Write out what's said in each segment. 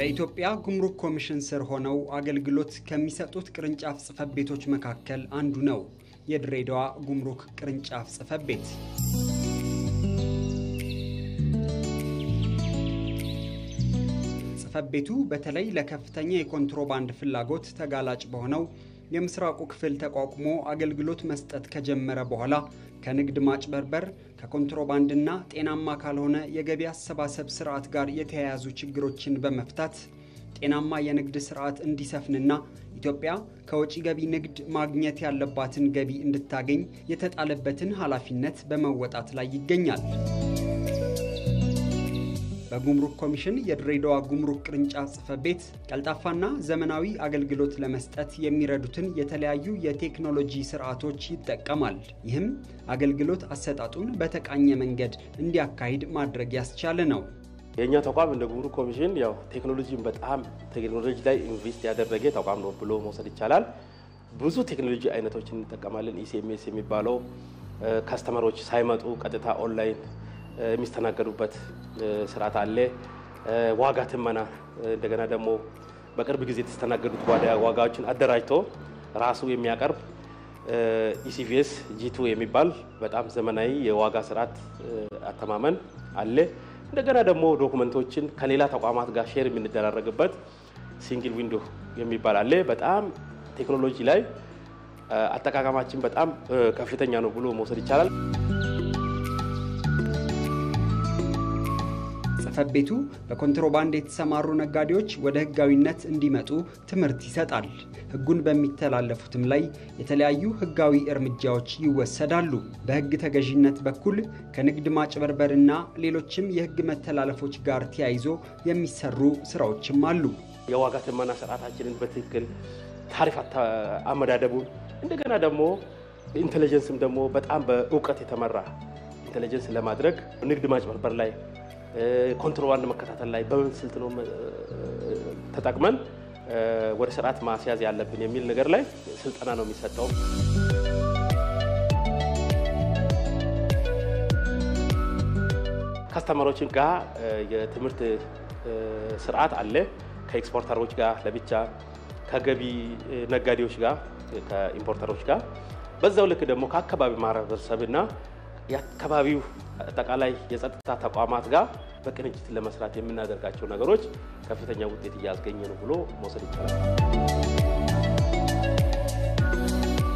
በኢትዮጵያ ጉምሩክ ኮሚሽን ስር ሆነው አገልግሎት ከሚሰጡት ቅርንጫፍ ጽፈት ቤቶች መካከል አንዱ ነው የድሬዳዋ ጉምሩክ ቅርንጫፍ ጽፈት ቤት። ጽፈት ቤቱ በተለይ ለከፍተኛ የኮንትሮባንድ ፍላጎት ተጋላጭ በሆነው የምስራቁ ክፍል ተቋቁሞ አገልግሎት መስጠት ከጀመረ በኋላ ከንግድ ማጭበርበር ከኮንትሮባንድና ጤናማ ካልሆነ የገቢ አሰባሰብ ስርዓት ጋር የተያያዙ ችግሮችን በመፍታት ጤናማ የንግድ ስርዓት እንዲሰፍንና ኢትዮጵያ ከወጪ ገቢ ንግድ ማግኘት ያለባትን ገቢ እንድታገኝ የተጣለበትን ኃላፊነት በመወጣት ላይ ይገኛል። በጉምሩክ ኮሚሽን የድሬዳዋ ጉምሩክ ቅርንጫፍ ጽፈት ቤት ቀልጣፋና ዘመናዊ አገልግሎት ለመስጠት የሚረዱትን የተለያዩ የቴክኖሎጂ ስርዓቶች ይጠቀማል። ይህም አገልግሎት አሰጣጡን በተቃኘ መንገድ እንዲያካሂድ ማድረግ ያስቻለ ነው። የኛ ተቋም እንደ ጉምሩክ ኮሚሽን ያው ቴክኖሎጂን በጣም ቴክኖሎጂ ላይ ኢንቨስት ያደረገ ተቋም ነው ብሎ መውሰድ ይቻላል። ብዙ ቴክኖሎጂ አይነቶችን እንጠቀማለን። ኢሲኤምኤስ የሚባለው ካስተመሮች ሳይመጡ ቀጥታ ኦንላይን የሚስተናገዱበት ስርዓት አለ። ዋጋ ትመና እንደገና ደግሞ በቅርብ ጊዜ የተስተናገዱት ዋጋዎችን አደራጅቶ ራሱ የሚያቀርብ ኢሲቪኤስ G2 የሚባል በጣም ዘመናዊ የዋጋ ስርዓት አተማመን አለ። እንደገና ደግሞ ዶክመንቶችን ከሌላ ተቋማት ጋር ሼር የምንደራረግበት ሲንግል ዊንዶ የሚባል አለ። በጣም ቴክኖሎጂ ላይ አጠቃቀማችን በጣም ከፍተኛ ነው ብሎ መውሰድ ይቻላል። ጽፈት ቤቱ በኮንትሮባንድ የተሰማሩ ነጋዴዎች ወደ ህጋዊነት እንዲመጡ ትምህርት ይሰጣል። ህጉን በሚተላለፉትም ላይ የተለያዩ ህጋዊ እርምጃዎች ይወሰዳሉ። በህግ ተገዥነት በኩል ከንግድ ማጭበርበርና ሌሎችም የህግ መተላለፎች ጋር ተያይዞ የሚሰሩ ስራዎችም አሉ። የዋጋ ትመና ስርዓታችንን በትክክል ታሪፍ አመዳደቡን እንደገና ደግሞ ኢንተለጀንስም ደግሞ በጣም በእውቀት የተመራ ኢንተለጀንስ ለማድረግ ንግድ ማጭበርበር ላይ ኮንትሮባንድ መከታተል ላይ በምን ስልት ነው ተጠቅመን ወደ ስርዓት ማስያዝ ያለብን የሚል ነገር ላይ ስልጠና ነው የሚሰጠው። ካስተመሮችን ጋር የትምህርት ስርዓት አለ። ከኤክስፖርተሮች ጋር ለብቻ ከገቢ ነጋዴዎች ጋር ከኢምፖርተሮች ጋር በዛው ልክ ደግሞ ከአካባቢ ማህበረሰብና የአካባቢው አጠቃላይ የጸጥታ ተቋማት ጋር በቅንጅት ለመስራት የምናደርጋቸው ነገሮች ከፍተኛ ውጤት እያስገኘ ነው ብሎ መውሰድ ይቻላል።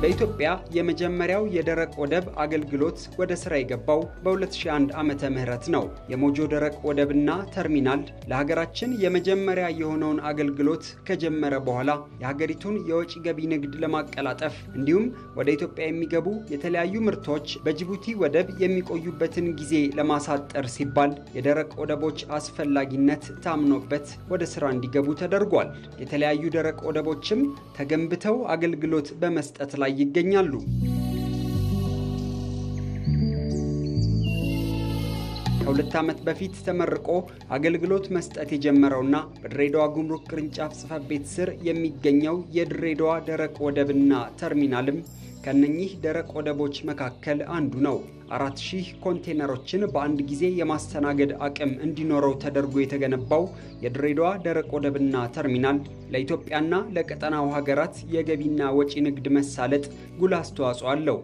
በኢትዮጵያ የመጀመሪያው የደረቅ ወደብ አገልግሎት ወደ ስራ የገባው በ2001 ዓመተ ምህረት ነው። የሞጆ ደረቅ ወደብና ተርሚናል ለሀገራችን የመጀመሪያ የሆነውን አገልግሎት ከጀመረ በኋላ የሀገሪቱን የወጪ ገቢ ንግድ ለማቀላጠፍ እንዲሁም ወደ ኢትዮጵያ የሚገቡ የተለያዩ ምርቶች በጅቡቲ ወደብ የሚቆዩበትን ጊዜ ለማሳጠር ሲባል የደረቅ ወደቦች አስፈላጊነት ታምኖበት ወደ ስራ እንዲገቡ ተደርጓል። የተለያዩ ደረቅ ወደቦችም ተገንብተው አገልግሎት በመስጠት ላይ ይገኛሉ። ከሁለት ዓመት በፊት ተመርቆ አገልግሎት መስጠት የጀመረውና በድሬዳዋ ጉምሩክ ቅርንጫፍ ጽፈት ቤት ስር የሚገኘው የድሬዳዋ ደረቅ ወደብና ተርሚናልም ከነኚህ ደረቅ ወደቦች መካከል አንዱ ነው። 4000 ኮንቴነሮችን በአንድ ጊዜ የማስተናገድ አቅም እንዲኖረው ተደርጎ የተገነባው የድሬዳዋ ደረቅ ወደብና ተርሚናል ለኢትዮጵያና ለቀጠናው ሀገራት የገቢና ወጪ ንግድ መሳለጥ ጉልህ አስተዋጽኦ አለው።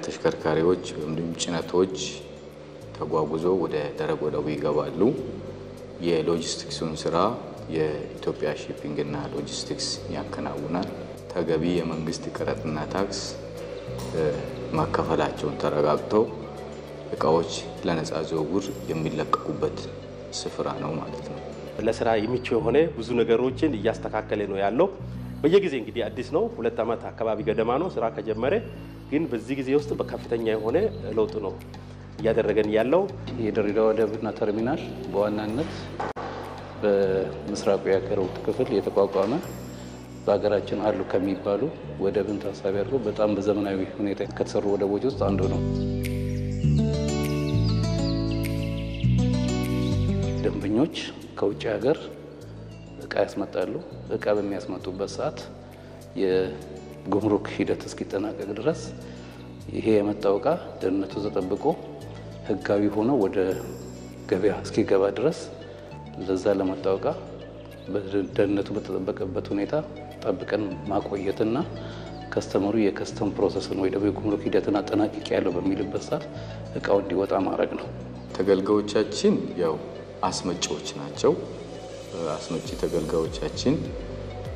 ተሽከርካሪዎች እንዲሁም ጭነቶች ተጓጉዞ ወደ ደረቅ ወደቡ ይገባሉ። የሎጂስቲክሱን ስራ የኢትዮጵያ ሺፒንግ እና ሎጂስቲክስ ያከናውናል። ተገቢ የመንግስት ቀረጥና ታክስ ማከፈላቸውን ተረጋግጠው እቃዎች ለነፃ ዝውውር የሚለቀቁበት ስፍራ ነው ማለት ነው። ለስራ የሚቹ የሆነ ብዙ ነገሮችን እያስተካከለ ነው ያለው። በየጊዜ እንግዲህ አዲስ ነው 2 ዓመት አካባቢ ገደማ ነው ስራ ከጀመረ፣ ግን በዚህ ጊዜ ውስጥ በከፍተኛ የሆነ ለውጥ ነው እያደረገን ያለው። የድሬዳዋ ወደብና ተርሚናል በዋናነት በምስራቁ የሀገሪቱ ክፍል የተቋቋመ በሀገራችን አሉ ከሚባሉ ወደብን ታሳቢ አድርጎ በጣም በዘመናዊ ሁኔታ ከተሰሩ ወደቦች ውስጥ አንዱ ነው። ደንበኞች ከውጭ ሀገር እቃ ያስመጣሉ። እቃ በሚያስመጡበት ሰዓት የጉምሩክ ሂደት እስኪጠናቀቅ ድረስ ይሄ የመጣው ዕቃ ደህንነቱ ተጠብቆ ህጋዊ ሆኖ ወደ ገበያ እስኪገባ ድረስ ለዛ ለመጣው ዕቃ ደህንነቱ በተጠበቀበት ሁኔታ ጠብቀን ማቆየትና ከስተመሩ የከስተም ፕሮሰስን ወይ ደግሞ የጉምሩክ ሂደትን አጠናቅቄ ያለው በሚልበት ሰዓት ዕቃው እንዲወጣ ማድረግ ነው። ተገልጋዮቻችን ያው አስመጪዎች ናቸው። አስመጪ ተገልጋዮቻችን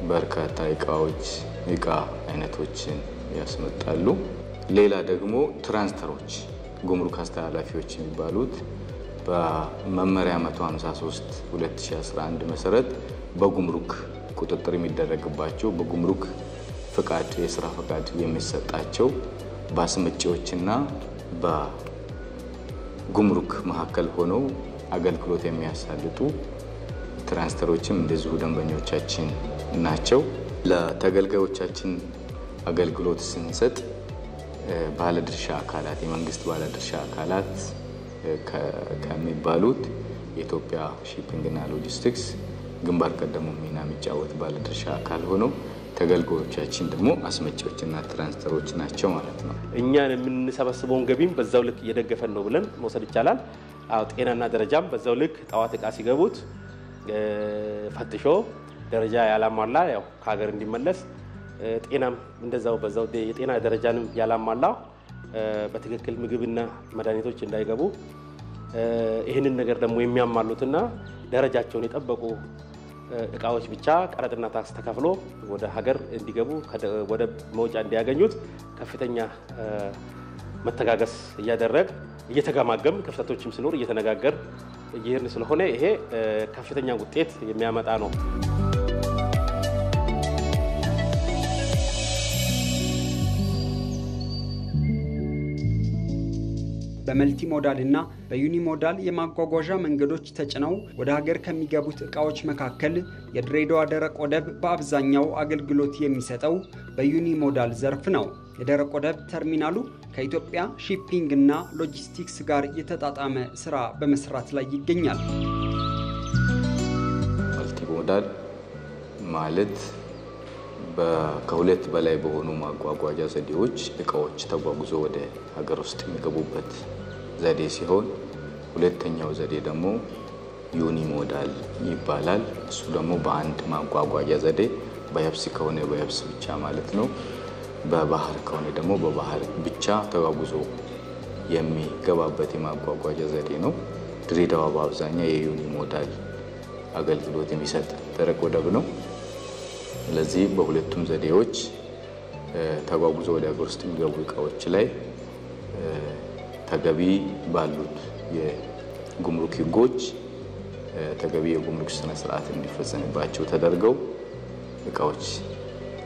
በርካታ ዕቃ አይነቶችን ያስመጣሉ። ሌላ ደግሞ ትራንስፈሮች ጉምሩክ አስተላላፊዎች የሚባሉት በመመሪያ 153 2011 መሰረት በጉምሩክ ቁጥጥር የሚደረግባቸው በጉምሩክ ፍቃድ የሥራ ፍቃድ የሚሰጣቸው በአስመጪዎችና በጉምሩክ መካከል ሆነው አገልግሎት የሚያሳልጡ ትራንስፈሮችም እንደዚሁ ደንበኞቻችን ናቸው። ለተገልጋዮቻችን አገልግሎት ስንሰጥ ባለድርሻ አካላት የመንግስት ባለድርሻ አካላት ከሚባሉት የኢትዮጵያ ሺፒንግ እና ሎጂስቲክስ ግንባር ቀደሙ ሚና የሚጫወት ባለድርሻ አካል ሆነው ተገልጋዮቻችን ደግሞ አስመጪዎችና ትራንስፈሮች ናቸው ማለት ነው። እኛን የምንሰበስበውን ገቢም በዛው ልክ እየደገፈን ነው ብለን መውሰድ ይቻላል። ጤናና ደረጃም በዛው ልክ ጠዋት ዕቃ ሲገቡት ፈትሾ ደረጃ ያላሟላ ያው ከሀገር እንዲመለስ ጤናም እንደዛው በዛው የጤና ደረጃንም ያላሟላ በትክክል ምግብና መድኃኒቶች እንዳይገቡ ይህንን ነገር ደግሞ የሚያሟሉትና ደረጃቸውን የጠበቁ ዕቃዎች ብቻ ቀረጥና ታክስ ተከፍሎ ወደ ሀገር እንዲገቡ ወደ መውጫ እንዲያገኙት ከፍተኛ መተጋገስ እያደረግ እየተገማገም ክፍተቶችም ሲኖር እየተነጋገር እየሄድን ስለሆነ ይሄ ከፍተኛ ውጤት የሚያመጣ ነው። በመልቲ ሞዳል እና በዩኒ ሞዳል የማጓጓዣ መንገዶች ተጭነው ወደ ሀገር ከሚገቡት ዕቃዎች መካከል የድሬዳዋ ደረቅ ወደብ በአብዛኛው አገልግሎት የሚሰጠው በዩኒ ሞዳል ዘርፍ ነው። የደረቅ ወደብ ተርሚናሉ ከኢትዮጵያ ሺፒንግ እና ሎጂስቲክስ ጋር የተጣጣመ ስራ በመስራት ላይ ይገኛል። መልቲ ሞዳል ማለት ከሁለት በላይ በሆኑ ማጓጓዣ ዘዴዎች ዕቃዎች ተጓጉዞ ወደ ሀገር ውስጥ የሚገቡበት ዘዴ ሲሆን ሁለተኛው ዘዴ ደግሞ ዩኒ ሞዳል ይባላል። እሱ ደግሞ በአንድ ማጓጓዣ ዘዴ በየብስ ከሆነ በየብስ ብቻ ማለት ነው፣ በባህር ከሆነ ደግሞ በባህር ብቻ ተጓጉዞ የሚገባበት የማጓጓዣ ዘዴ ነው። ድሬዳዋ በአብዛኛው የዩኒ ሞዳል አገልግሎት የሚሰጥ ደረቅ ወደብ ነው። ስለዚህ በሁለቱም ዘዴዎች ተጓጉዞ ወደ ሀገር ውስጥ የሚገቡ ዕቃዎች ላይ ተገቢ ባሉት የጉምሩክ ሕጎች ተገቢ የጉምሩክ ስነ ስርዓት እንዲፈጸምባቸው ተደርገው ዕቃዎች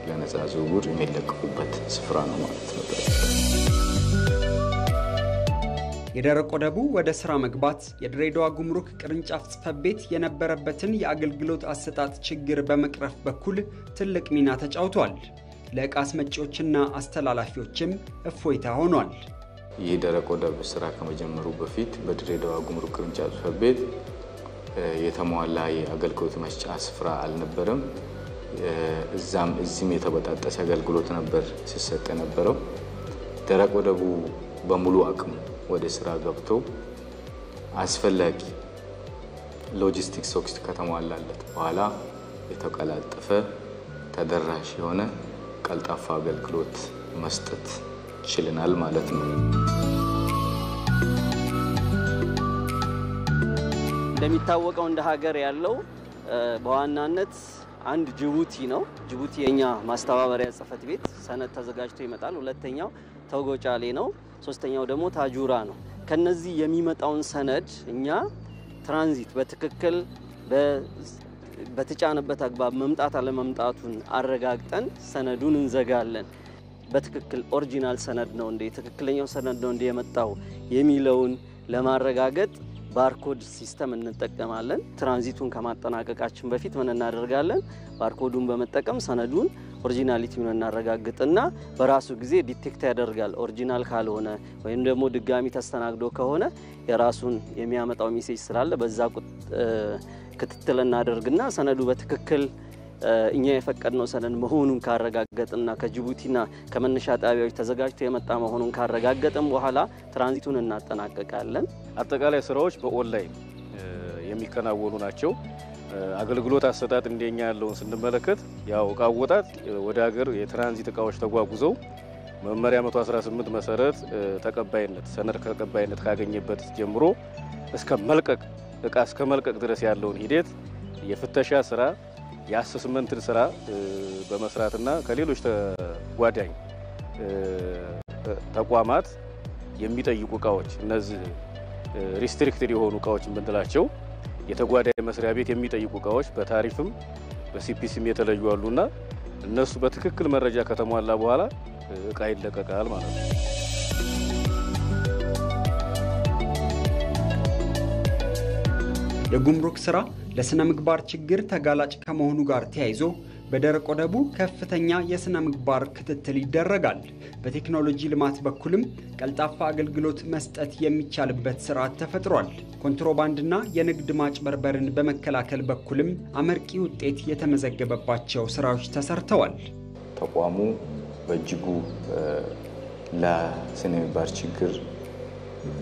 ለነፃ ዝውውር የሚለቀቁበት ስፍራ ነው ማለት ነው። የደረቅ ወደቡ ወደ ስራ መግባት የድሬዳዋ ጉምሩክ ቅርንጫፍ ጽሕፈት ቤት የነበረበትን የአገልግሎት አሰጣጥ ችግር በመቅረፍ በኩል ትልቅ ሚና ተጫውቷል። ለዕቃ አስመጪዎችና አስተላላፊዎችም እፎይታ ሆኗል። ይህ ደረቅ ወደብ ስራ ከመጀመሩ በፊት በድሬዳዋ ጉምሩክ ቅርንጫፍ ጽሕፈት ቤት የተሟላ የአገልግሎት መስጫ ስፍራ አልነበረም። እዚህም የተበጣጠሰ አገልግሎት ነበር ሲሰጥ የነበረው። ደረቅ ወደቡ በሙሉ አቅሙ ወደ ስራ ገብቶ አስፈላጊ ሎጂስቲክስ ሶክስ ከተሟላለት በኋላ የተቀላጠፈ ተደራሽ የሆነ ቀልጣፋ አገልግሎት መስጠት ችለናል ማለት ነው። እንደሚታወቀው እንደ ሀገር ያለው በዋናነት አንድ ጅቡቲ ነው። ጅቡቲ የኛ ማስተባበሪያ ጽሕፈት ቤት ሰነድ ተዘጋጅቶ ይመጣል። ሁለተኛው ተጎጫሌ ነው። ሶስተኛው ደግሞ ታጁራ ነው። ከነዚህ የሚመጣውን ሰነድ እኛ ትራንዚት በትክክል በተጫነበት አግባብ መምጣት አለመምጣቱን አረጋግጠን ሰነዱን እንዘጋለን። በትክክል ኦሪጂናል ሰነድ ነው እንዴ ትክክለኛው ሰነድ ነው እንዴ የመጣው የሚለውን ለማረጋገጥ ባርኮድ ሲስተም እንጠቀማለን። ትራንዚቱን ከማጠናቀቃችን በፊት ምን እናደርጋለን? ባርኮዱን በመጠቀም ሰነዱን ኦሪጂናሊቲውን እናረጋግጥና በራሱ ጊዜ ዲቴክት ያደርጋል። ኦሪጂናል ካልሆነ ወይም ደግሞ ድጋሚ ተስተናግዶ ከሆነ የራሱን የሚያመጣው ሜሴጅ ስላለ በዛ ክትትል እናደርግና ሰነዱ በትክክል እኛ የፈቀድነው ሰነድ መሆኑን ካረጋገጥና ከጅቡቲና ከመነሻ ጣቢያዎች ተዘጋጅቶ የመጣ መሆኑን ካረጋገጥን በኋላ ትራንዚቱን እናጠናቀቃለን። አጠቃላይ ስራዎች በኦንላይን የሚከናወኑ ናቸው። አገልግሎት አሰጣጥ እንደኛ ያለውን ስንመለከት ያው እቃ አወጣጥ ወደ ሀገር የትራንዚት እቃዎች ተጓጉዘው መመሪያ 118 መሰረት ተቀባይነት ሰነድ ተቀባይነት ካገኘበት ጀምሮ እስከ መልቀቅ እቃ እስከ መልቀቅ ድረስ ያለውን ሂደት የፍተሻ ስራ የአሰስመንትን ስራ በመስራትና ከሌሎች ተጓዳኝ ተቋማት የሚጠይቁ እቃዎች እነዚህ ሪስትሪክትድ የሆኑ እቃዎች እንብንላቸው የተጓዳኝ መስሪያ ቤት የሚጠይቁ እቃዎች በታሪፍም በሲፒሲም የተለዩ አሉና እነሱ በትክክል መረጃ ከተሟላ በኋላ እቃ ይለቀቃል ማለት ነው። የጉምሩክ ስራ ለስነ ምግባር ችግር ተጋላጭ ከመሆኑ ጋር ተያይዞ በደረቅ ወደቡ ከፍተኛ የስነ ምግባር ክትትል ይደረጋል። በቴክኖሎጂ ልማት በኩልም ቀልጣፋ አገልግሎት መስጠት የሚቻልበት ስርዓት ተፈጥሯል። ኮንትሮባንድና የንግድ ማጭበርበርን በመከላከል በኩልም አመርቂ ውጤት የተመዘገበባቸው ስራዎች ተሰርተዋል። ተቋሙ በእጅጉ ለስነ ምግባር ችግር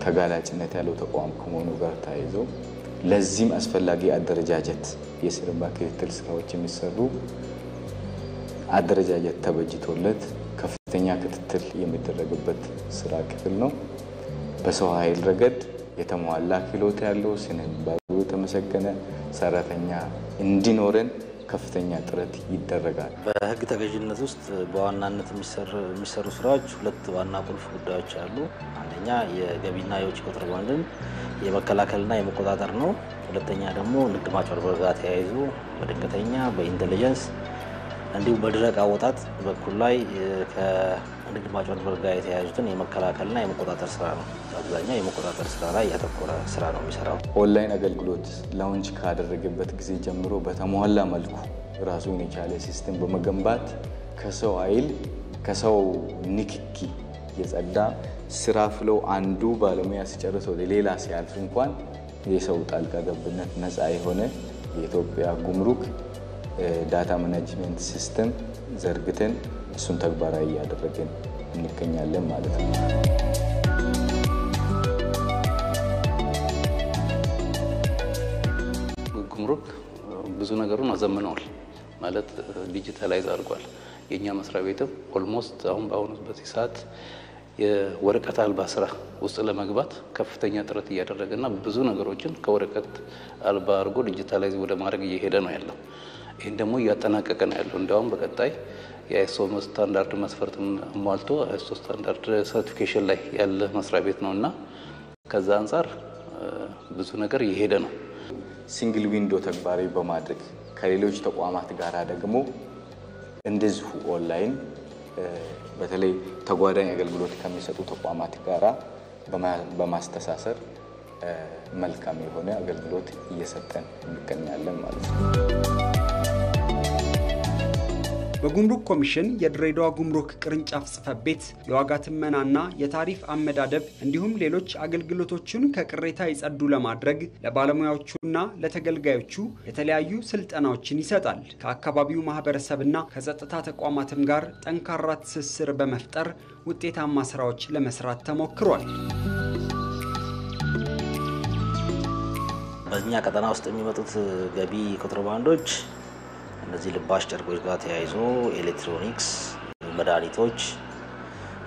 ተጋላጭነት ያለው ተቋም ከመሆኑ ጋር ተያይዞ ለዚህም አስፈላጊ አደረጃጀት የስነ ምግባር ክትትል ስራዎች የሚሰሩ አደረጃጀት ተበጅቶለት ከፍተኛ ክትትል የሚደረግበት ስራ ክፍል ነው። በሰው ኃይል ረገድ የተሟላ ክህሎት ያለው ስነ ምግባሩ የተመሰገነ ሰራተኛ እንዲኖረን ከፍተኛ ጥረት ይደረጋል። በህግ ተገዥነት ውስጥ በዋናነት የሚሰሩ ስራዎች ሁለት ዋና ቁልፍ ጉዳዮች አሉ። አንደኛ የገቢና የውጭ ኮንትሮባንድን የመከላከልና የመቆጣጠር ነው። ሁለተኛ ደግሞ ንግድ ማጭበርበር ጋር ተያይዞ በድንገተኛ በኢንተለጀንስ እንዲሁም በድረቅ አወጣጥ በኩል ላይ ከንግድ ማጭበርበር ጋር የተያያዙትን የመከላከልና የመቆጣጠር ስራ ነው። አብዛኛው የመቆጣጠር ስራ ላይ ያተኮረ ስራ ነው የሚሰራው። ኦንላይን አገልግሎት ላውንች ካደረገበት ጊዜ ጀምሮ በተሟላ መልኩ ራሱን የቻለ ሲስተም በመገንባት ከሰው ኃይል ከሰው ንክኪ የጸዳ ስራ ፍለው አንዱ ባለሙያ ሲጨርሰው ሌላ ሲያልፍ እንኳን የሰው ጣልቃ ገብነት ነፃ የሆነ የኢትዮጵያ ጉምሩክ ዳታ ማኔጅመንት ሲስተም ዘርግተን እሱን ተግባራዊ ያደረገን እንገኛለን ማለት ነው። ጉምሩክ ብዙ ነገሩን አዘምነዋል ማለት ዲጂታላይዝ አድርጓል። የኛ መስሪያ ቤትም ኦልሞስት አሁን በአሁኑ በዚህ ሰዓት የወረቀት አልባ ስራ ውስጥ ለመግባት ከፍተኛ ጥረት እያደረገና ብዙ ነገሮችን ከወረቀት አልባ አድርጎ ዲጂታላይዝ ወደ ማድረግ እየሄደ ነው ያለው። ይሄን ደግሞ እያጠናቀቀ ነው ያለው። እንደውም በቀጣይ የአይኤስኦ ስታንዳርድ መስፈርትን አሟልቶ አይኤስኦ ስታንዳርድ ሰርቲፊኬሽን ላይ ያለ መስሪያ ቤት ነውና ከዛ አንፃር ብዙ ነገር እየሄደ ነው። ሲንግል ዊንዶ ተግባራዊ በማድረግ ከሌሎች ተቋማት ጋር ደግሞ እንደዚሁ ኦንላይን በተለይ ተጓዳኝ አገልግሎት ከሚሰጡ ተቋማት ጋራ በማስተሳሰር መልካም የሆነ አገልግሎት እየሰጠን እንገኛለን ማለት ነው። በጉምሩክ ኮሚሽን የድሬዳዋ ጉምሩክ ቅርንጫፍ ጽሕፈት ቤት የዋጋ ትመናና የታሪፍ አመዳደብ እንዲሁም ሌሎች አገልግሎቶችን ከቅሬታ ይጸዱ ለማድረግ ለባለሙያዎቹና ለተገልጋዮቹ የተለያዩ ስልጠናዎችን ይሰጣል። ከአካባቢው ማህበረሰብና ከጸጥታ ተቋማትም ጋር ጠንካራ ትስስር በመፍጠር ውጤታማ ስራዎች ለመስራት ተሞክሯል። በእኛ ቀጠና ውስጥ የሚመጡት ገቢ ኮንትሮባንዶች እነዚህ ልባሽ ጨርቆች ጋር ተያይዞ ኤሌክትሮኒክስ፣ መድኃኒቶች፣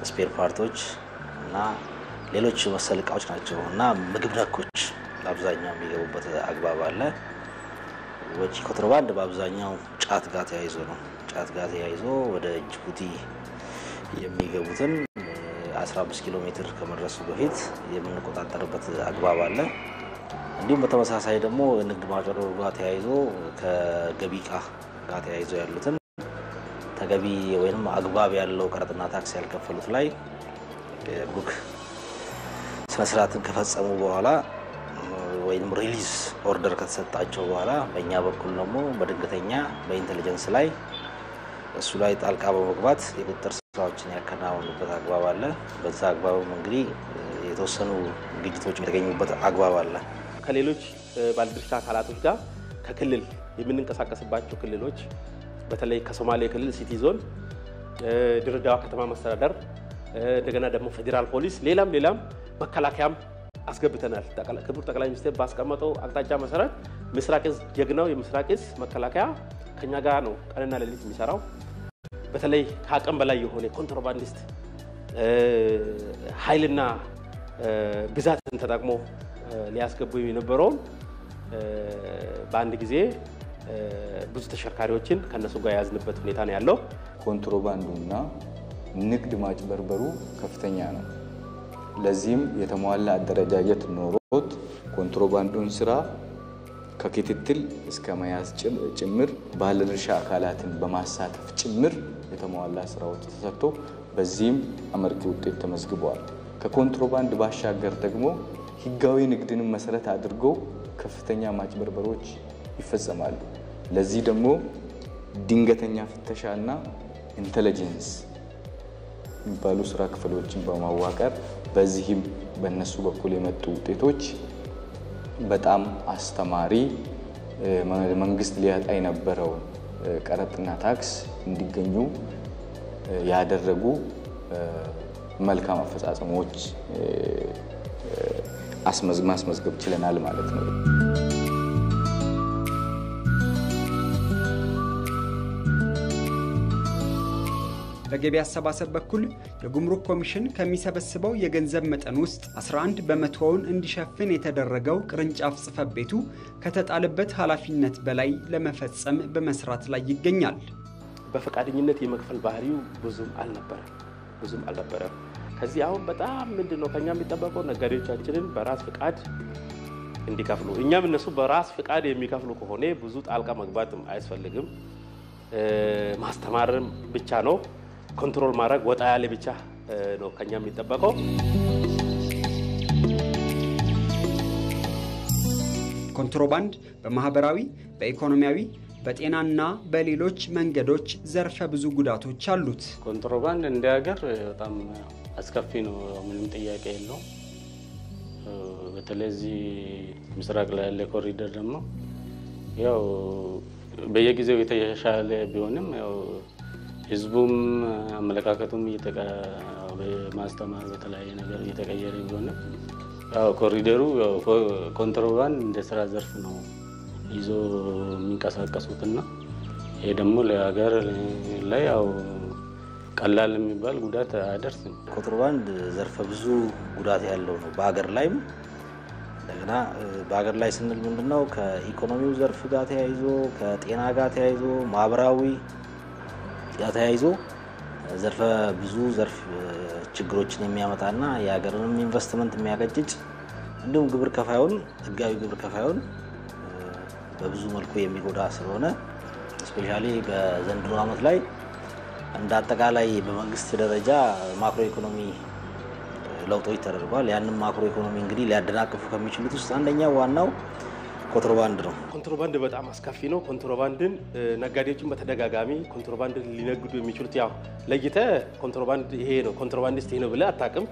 ስፔር ፓርቶች እና ሌሎች መሰል እቃዎች ናቸው እና ምግብ ነኮች በአብዛኛው የሚገቡበት አግባብ አለ። ወጪ ኮንትሮባንድ በአብዛኛው ጫት ጋር ተያይዞ ነው። ጫት ጋር ተያይዞ ወደ ጅቡቲ የሚገቡትን 15 ኪሎ ሜትር ከመድረሱ በፊት የምንቆጣጠርበት አግባብ አለ። እንዲሁም በተመሳሳይ ደግሞ ንግድ ማጭበርበር ጋር ተያይዞ ከገቢ ዕቃ ጋር ተያይዞ ያሉትን ተገቢ ወይንም አግባብ ያለው ቀረጥና ታክስ ያልከፈሉት ላይ ጉምሩክ ስነ ስርዓትን ከፈጸሙ በኋላ ወይንም ሪሊዝ ኦርደር ከተሰጣቸው በኋላ በእኛ በኩል ደግሞ በድንገተኛ በኢንተለጀንስ ላይ እሱ ላይ ጣልቃ በመግባት የቁጥጥር ስራዎችን ያከናወኑበት አግባብ አለ። በዛ አግባብም እንግዲህ የተወሰኑ ግጭቶች የተገኙበት አግባብ አለ። ከሌሎች ባለድርሻ አካላቶች ጋር ከክልል የምንንቀሳቀስባቸው ክልሎች በተለይ ከሶማሌ ክልል ሲቲ ዞን ድሬዳዋ ከተማ መስተዳደር እንደገና ደግሞ ፌደራል ፖሊስ ሌላም መከላከያም አስገብተናል። ክቡር ጠቅላይ ሚኒስትር ባስቀመጠው አቅጣጫ መሰረት ምስራቅ እዝ ጀግናው የምስራቅ እዝ መከላከያ ከኛ ጋር ነው ቀንና ሌሊት የሚሰራው። በተለይ ከአቅም በላይ የሆነ ኮንትሮባንዲስት ኃይልና ብዛትን ተጠቅሞ ሊያስገቡ የነበረውን በአንድ ጊዜ ብዙ ተሽከርካሪዎችን ከነሱ ጋር ያዝንበት ሁኔታ ነው ያለው። ኮንትሮባንዱና ንግድ ማጭበርበሩ ከፍተኛ ነው። ለዚህም የተሟላ አደረጃጀት ኖሮት ኮንትሮባንዱን ስራ ከክትትል እስከ መያዝ ጭምር ባለድርሻ አካላትን በማሳተፍ ጭምር የተሟላ ስራዎች ተሰርቶ በዚህም አመርቂ ውጤት ተመዝግቧል። ከኮንትሮባንድ ባሻገር ደግሞ ህጋዊ ንግድን መሰረት አድርጎ ከፍተኛ ማጭበርበሮች ይፈጸማሉ። ለዚህ ደግሞ ድንገተኛ ፍተሻና ኢንተለጀንስ የሚባሉ ስራ ክፍሎችን በማዋቀር በዚህም በእነሱ በኩል የመጡ ውጤቶች በጣም አስተማሪ መንግስት ሊያጣ የነበረው ቀረጥና ታክስ እንዲገኙ ያደረጉ መልካም አፈጻጸሞች ማስመዝገብ ችለናል ማለት ነው። በገቢ አሰባሰብ በኩል የጉምሩክ ኮሚሽን ከሚሰበስበው የገንዘብ መጠን ውስጥ 11 በመቶውን እንዲሸፍን የተደረገው ቅርንጫፍ ጽሕፈት ቤቱ ከተጣለበት ኃላፊነት በላይ ለመፈጸም በመስራት ላይ ይገኛል። በፈቃደኝነት የመክፈል ባህሪው ብዙም አልነበረም። ከዚህ አሁን በጣም ምንድነው ከኛ የሚጠበቀው ነጋዴዎቻችንን በራስ ፍቃድ እንዲከፍሉ፣ እኛም እነሱ በራስ ፍቃድ የሚከፍሉ ከሆነ ብዙ ጣልቃ መግባትም አያስፈልግም። ማስተማርም ብቻ ነው፣ ኮንትሮል ማድረግ ወጣ ያለ ብቻ ነው ከኛ የሚጠበቀው። ኮንትሮባንድ በማህበራዊ፣ በኢኮኖሚያዊ፣ በጤናና በሌሎች መንገዶች ዘርፈ ብዙ ጉዳቶች አሉት። ኮንትሮባንድ እንደ ሀገር በጣም አስከፊ ነው፣ ምንም ጥያቄ የለው። በተለይ እዚህ ምስራቅ ላይ ያለ ኮሪደር ደግሞ ያው በየጊዜው የተሻሻለ ቢሆንም ያው ህዝቡም አመለካከቱም በማስተማር በተለያየ ነገር እየተቀየረ ቢሆንም ያው ኮሪደሩ ኮንትሮባንድ እንደ ስራ ዘርፍ ነው ይዞ የሚንቀሳቀሱትና ይሄ ደግሞ ለሀገር ላይ ያው ቀላል የሚባል ጉዳት አያደርስም። ኮንትሮባንድ ዘርፈ ብዙ ጉዳት ያለው ነው በሀገር ላይም። እንደገና በሀገር ላይ ስንል ምንድነው ከኢኮኖሚው ዘርፍ ጋር ተያይዞ ከጤና ጋር ተያይዞ ማህበራዊ ጋር ተያይዞ ዘርፈ ብዙ ዘርፍ ችግሮችን የሚያመጣና የሀገርንም ኢንቨስትመንት የሚያቀጭጭ እንዲሁም ግብር ከፋዩን ህጋዊ ግብር ከፋዩን በብዙ መልኩ የሚጎዳ ስለሆነ ስፔሻሊ በዘንድሮ ዓመት ላይ እንደ አጠቃላይ በመንግስት ደረጃ ማክሮ ኢኮኖሚ ለውጦች ተደርጓል። ያንን ማክሮ ኢኮኖሚ እንግዲህ ሊያደናቅፉ ከሚችሉት ውስጥ አንደኛው ዋናው ኮንትሮባንድ ነው። ኮንትሮባንድ በጣም አስከፊ ነው። ኮንትሮባንድን ነጋዴዎችን በተደጋጋሚ ኮንትሮባንድን ሊነግዱ የሚችሉት ያው ለይተ ኮንትሮባንድ ይሄ ነው ኮንትሮባንዲስት ይሄ ነው ብለህ አታውቅም።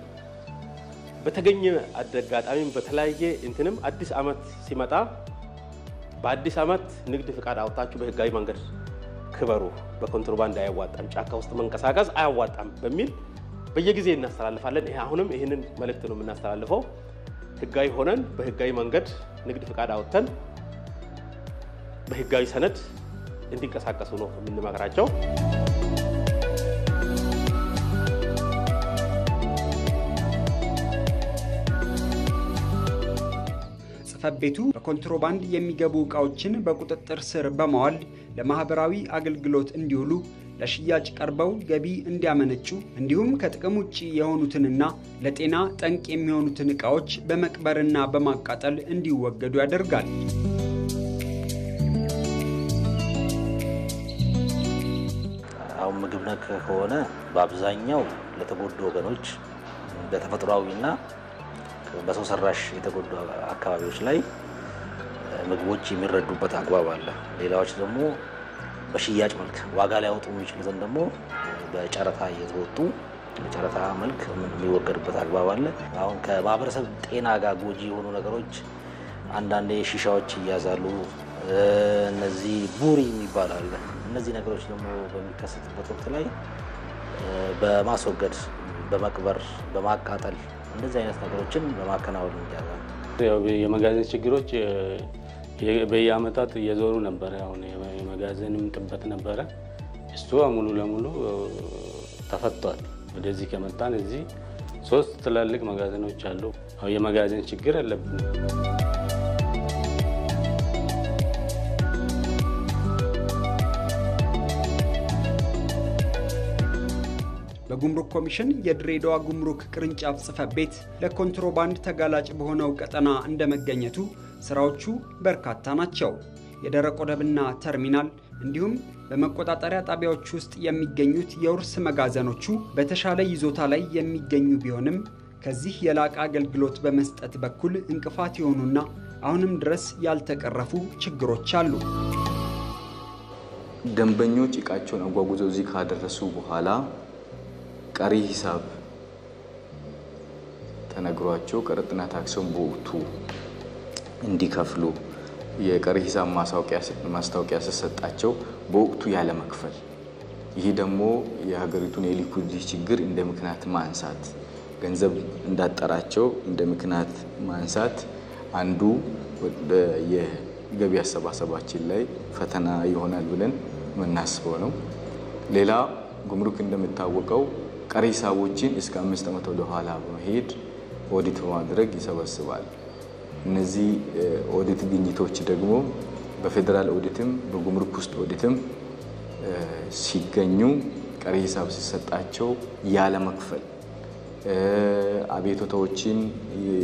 በተገኘ አጋጣሚም በተለያየ እንትንም አዲስ ዓመት ሲመጣ በአዲስ ዓመት ንግድ ፍቃድ አውጣችሁ በህጋዊ መንገድ ክበሩ፣ በኮንትሮባንድ አያዋጣም፣ ጫካ ውስጥ መንቀሳቀስ አያዋጣም በሚል በየጊዜ እናስተላልፋለን። አሁንም ይሄንን መልእክት ነው የምናስተላልፈው። ህጋዊ ሆነን በህጋዊ መንገድ ንግድ ፍቃድ አውጥተን በህጋዊ ሰነድ እንዲንቀሳቀሱ ነው የምንመክራቸው። ጽሕፈት ቤቱ በኮንትሮባንድ የሚገቡ ዕቃዎችን በቁጥጥር ስር በማዋል ለማህበራዊ አገልግሎት እንዲውሉ ለሽያጭ ቀርበው ገቢ እንዲያመነጩ እንዲሁም ከጥቅም ውጪ የሆኑትንና ለጤና ጠንቅ የሚሆኑትን ዕቃዎች በመቅበርና በማቃጠል እንዲወገዱ ያደርጋል። አሁን ምግብ ነክ ከሆነ በአብዛኛው ለተጎዱ ወገኖች በተፈጥሯዊና በሰው ሰራሽ የተጎዱ አካባቢዎች ላይ ምግቦች የሚረዱበት አግባብ አለ። ሌላዎች ደግሞ በሽያጭ መልክ ዋጋ ሊያወጡ የሚችሉትን ደግሞ በጨረታ እየተወጡ በጨረታ መልክ የሚወገድበት አግባብ አለ። አሁን ከማህበረሰብ ጤና ጋር ጎጂ የሆኑ ነገሮች አንዳንዴ ሺሻዎች ይያዛሉ፣ እነዚህ ቡሪ የሚባል አለ። እነዚህ ነገሮች ደግሞ በሚከሰቱበት ወቅት ላይ በማስወገድ በመቅበር በማቃጠል እንደዚህ አይነት ነገሮችን በማከናወን ይያዛል። ያው የመጋዘን ችግሮች በየአመታት እየዞሩ ነበር። አሁን የመጋዘንም ጥበት ነበረ። እሱ ሙሉ ለሙሉ ተፈቷል። ወደዚህ ከመጣን እዚህ 3 ትላልቅ መጋዘኖች አሉ። አሁን የመጋዘን ችግር አለብን። በጉምሩክ ኮሚሽን የድሬዳዋ ጉምሩክ ቅርንጫፍ ጽሕፈት ቤት ለኮንትሮባንድ ተጋላጭ በሆነው ቀጠና እንደመገኘቱ ስራዎቹ በርካታ ናቸው። የደረቅ ወደብና ተርሚናል እንዲሁም በመቆጣጠሪያ ጣቢያዎች ውስጥ የሚገኙት የውርስ መጋዘኖቹ በተሻለ ይዞታ ላይ የሚገኙ ቢሆንም ከዚህ የላቀ አገልግሎት በመስጠት በኩል እንቅፋት የሆኑና አሁንም ድረስ ያልተቀረፉ ችግሮች አሉ። ደንበኞች እቃቸውን አጓጉዘው እዚህ ካደረሱ በኋላ ቀሪ ሂሳብ ተነግሯቸው ቀረጥና ታክሱን በወቅቱ እንዲከፍሉ የቀሪ ሂሳብ ማስታወቂያ ሲሰጣቸው በወቅቱ ያለ መክፈል፣ ይህ ደግሞ የሀገሪቱን የሊኩዊዲቲ ችግር እንደ ምክንያት ማንሳት፣ ገንዘብ እንዳጠራቸው እንደ ምክንያት ማንሳት አንዱ የገቢ አሰባሰባችን ላይ ፈተና ይሆናል ብለን የምናስበው ነው። ሌላ ጉምሩክ እንደሚታወቀው ቀሪ ሂሳቦችን እስከ 5 ዓመት ወደ ኋላ በመሄድ ኦዲት በማድረግ ይሰበስባል። እነዚህ ኦዲት ግኝቶች ደግሞ በፌደራል ኦዲትም በጉምሩክ ውስጥ ኦዲትም ሲገኙ ቀሪ ሂሳብ ሲሰጣቸው ያለ መክፈል፣ አቤቱታዎችን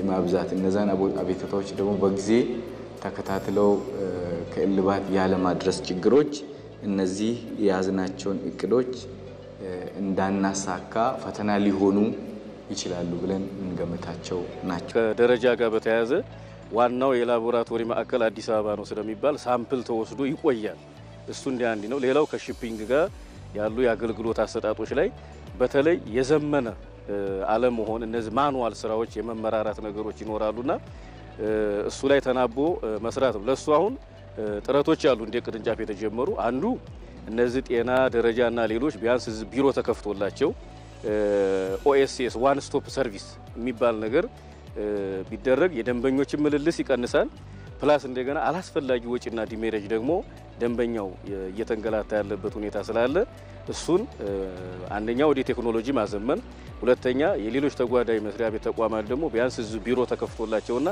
ማብዛት፣ እነዛን አቤቱታዎች ደግሞ በጊዜ ተከታትለው ከእልባት ያለ ማድረስ ችግሮች እነዚህ የያዝናቸውን እቅዶች እንዳናሳካ ፈተና ሊሆኑ ይችላሉ ብለን እንገምታቸው ናቸው። ከደረጃ ጋር በተያያዘ ዋናው የላቦራቶሪ ማዕከል አዲስ አበባ ነው ስለሚባል ሳምፕል ተወስዶ ይቆያል። እሱ እንዲያንዲ ነው። ሌላው ከሺፒንግ ጋር ያሉ የአገልግሎት አሰጣጦች ላይ በተለይ የዘመነ አለመሆን፣ እነዚህ ማኑዋል ስራዎች የመመራራት ነገሮች ይኖራሉና እሱ ላይ ተናቦ መስራት ነው። ለሱ አሁን ጥረቶች አሉ እንደ ቅርንጫፍ የተጀመሩ። አንዱ እነዚህ ጤና ደረጃና ሌሎች ቢያንስ ቢሮ ተከፍቶላቸው ኦኤስኤስ ዋን ስቶፕ ሰርቪስ የሚባል ነገር ቢደረግ የደንበኞችን ምልልስ ይቀንሳል። ፕላስ እንደገና አላስፈላጊ ወጪና ዲሜሬጅ ደግሞ ደንበኛው እየተንገላታ ያለበት ሁኔታ ስላለ እሱን አንደኛ ወደ ቴክኖሎጂ ማዘመን፣ ሁለተኛ የሌሎች ተጓዳኝ መስሪያ ቤት ተቋማት ደግሞ ቢያንስ ቢሮ ተከፍቶላቸውና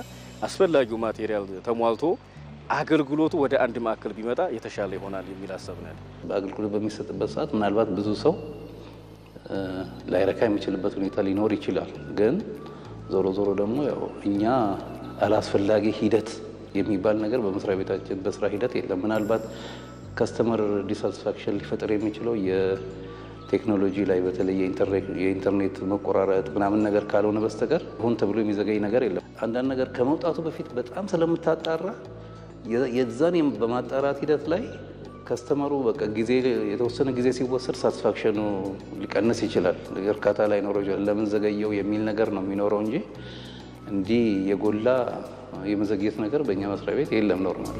አስፈላጊው ማቴሪያል ተሟልቶ አገልግሎቱ ወደ አንድ ማዕከል ቢመጣ የተሻለ ይሆናል የሚል ሐሳብ ነው ያለው። በአገልግሎት በሚሰጥበት ሰዓት ምናልባት ብዙ ሰው ላይረካ የሚችልበት ሁኔታ ሊኖር ይችላል። ግን ዞሮ ዞሮ ደግሞ ያው እኛ አላስፈላጊ ሂደት የሚባል ነገር በመስሪያ ቤታችን በስራ ሂደት የለም። ምናልባት ከስተመር ዲሳቲስፋክሽን ሊፈጠር የሚችለው የቴክኖሎጂ ላይ በተለይ የኢንተርኔት መቆራረጥ ምናምን ነገር ካልሆነ በስተቀር ሆን ተብሎ የሚዘገይ ነገር የለም። አንዳንድ ነገር ከመውጣቱ በፊት በጣም ስለምታጣራ የዛን በማጣራት ሂደት ላይ ከስተመሩ በቃ ጊዜ የተወሰነ ጊዜ ሲወሰድ ሳቲስፋክሽኑ ሊቀንስ ይችላል። እርካታ ላይ ኖሮ ይችላል። ለምን ዘገየው የሚል ነገር ነው የሚኖረው እንጂ እንዲህ የጎላ የመዘግየት ነገር በእኛ መስሪያ ቤት የለም ኖርማሊ።